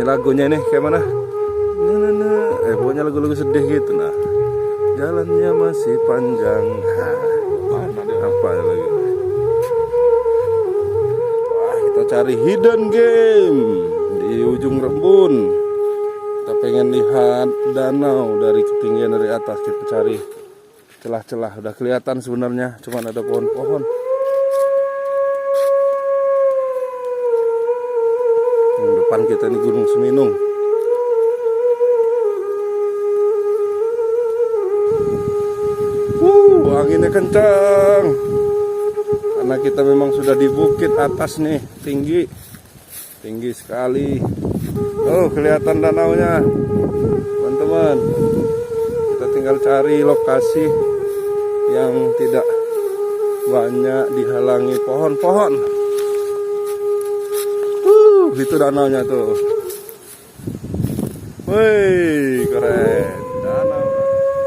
lagunya ini kayak mana? Pokoknya lagu-lagu sedih gitu nah. Jalannya masih panjang. Apa lagi? Wah, kita cari hidden game di ujung Rembun. Kita pengen lihat danau dari ketinggian dari atas. Kita cari celah-celah. Udah kelihatan sebenarnya, cuman ada pohon-pohon. Depan kita ini Gunung Seminung. Anginnya kencang. Karena kita memang sudah di bukit atas nih, tinggi sekali. Oh, kelihatan danaunya, teman-teman. Kita tinggal cari lokasi yang tidak banyak dihalangi pohon-pohon. Itu danaunya tuh. Wih, keren. Danau.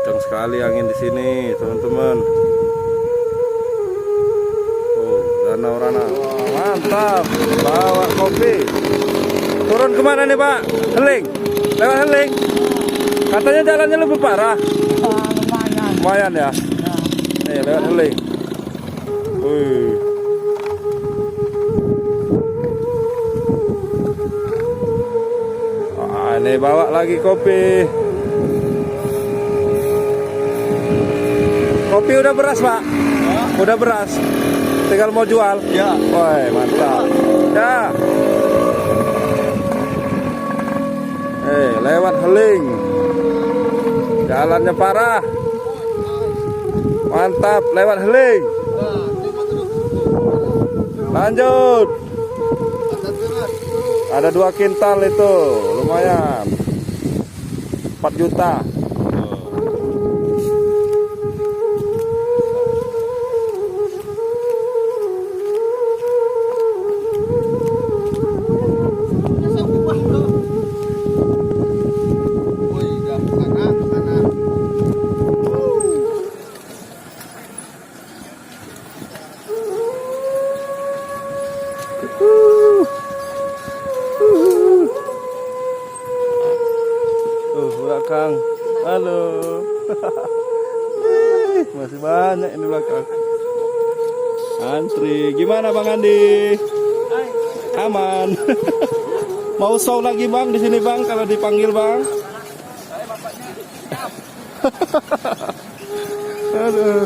Kencang sekali angin di sini, teman-teman. Oh, danau Rana. Wah, mantap. Bawa kopi. Turun kemana nih, Pak? Heling. Lewat Heling. Katanya jalannya lebih parah. Lumayan ya. Nih, lewat Heling. Wih. Ini bawa lagi kopi. Kopi udah beras, Pak? Udah beras. Tinggal mau jual? Ya. Woi, mantap. Ya. Lewat Heling. Jalannya parah. Mantap, lewat Heling. Lanjut. Ada 2 kintal itu, lumayan. 4 juta. Belakang, halo. Masih banyak ini belakang. Antri, gimana Bang Andi? Aman. Mau show lagi Bang di sini Bang kalau dipanggil Bang? Aduh.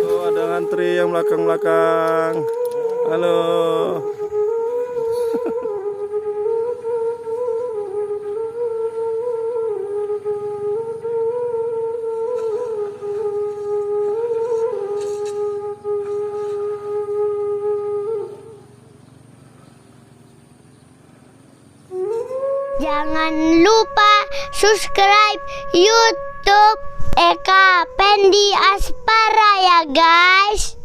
Oh, ada antri yang belakang-belakang. Halo. Jangan lupa subscribe YouTube Eka Pendi Aspara ya guys.